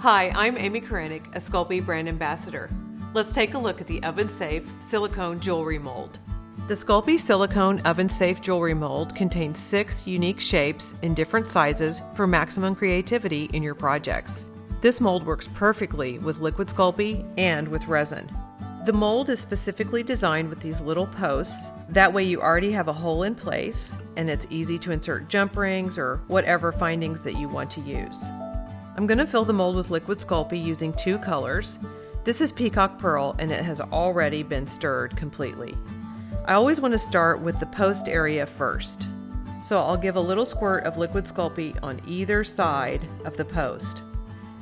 Hi, I'm Amy Karanik, a Sculpey brand ambassador. Let's take a look at the oven-safe silicone jewelry mold. The Sculpey Silicone Oven-Safe Jewelry Mold contains 6 unique shapes in different sizes for maximum creativity in your projects. This mold works perfectly with liquid Sculpey and with resin. The mold is specifically designed with these little posts. That way you already have a hole in place and it's easy to insert jump rings or whatever findings that you want to use. I'm going to fill the mold with liquid Sculpey using 2 colors. This is Peacock Pearl and it has already been stirred completely. I always want to start with the post area first. So I'll give a little squirt of liquid Sculpey on either side of the post,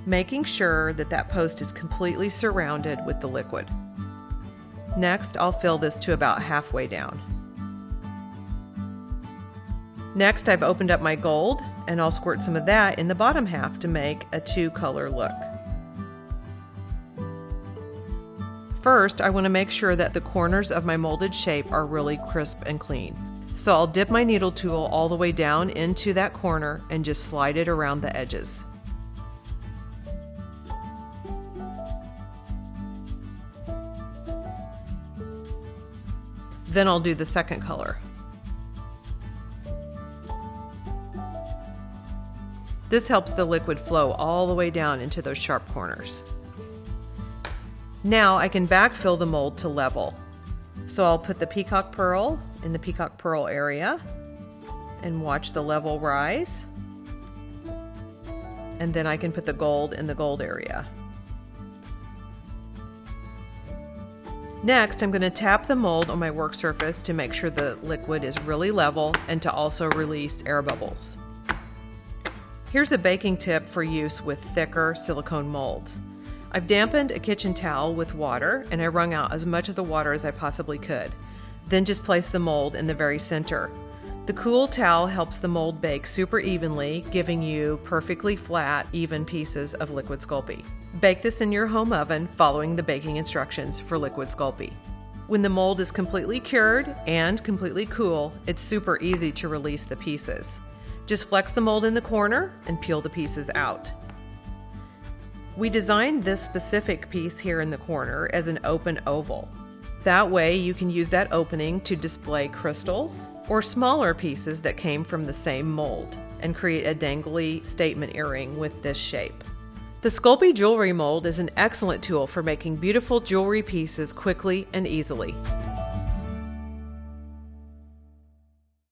making sure that that post is completely surrounded with the liquid. Next, I'll fill this to about halfway down. Next, I've opened up my gold and I'll squirt some of that in the bottom half to make a 2-color look. First, I want to make sure that the corners of my molded shape are really crisp and clean. So I'll dip my needle tool all the way down into that corner and just slide it around the edges. Then I'll do the second color. This helps the liquid flow all the way down into those sharp corners. Now I can backfill the mold to level. So I'll put the Peacock Pearl in the Peacock Pearl area and watch the level rise. And then I can put the gold in the gold area. Next, I'm going to tap the mold on my work surface to make sure the liquid is really level and to also release air bubbles. Here's a baking tip for use with thicker silicone molds. I've dampened a kitchen towel with water and I wrung out as much of the water as I possibly could. Then just place the mold in the very center. The cool towel helps the mold bake super evenly, giving you perfectly flat, even pieces of liquid Sculpey. Bake this in your home oven following the baking instructions for liquid Sculpey. When the mold is completely cured and completely cool, it's super easy to release the pieces. Just flex the mold in the corner and peel the pieces out. We designed this specific piece here in the corner as an open oval. That way you can use that opening to display crystals or smaller pieces that came from the same mold and create a dangly statement earring with this shape. The Sculpey Jewelry Mold is an excellent tool for making beautiful jewelry pieces quickly and easily.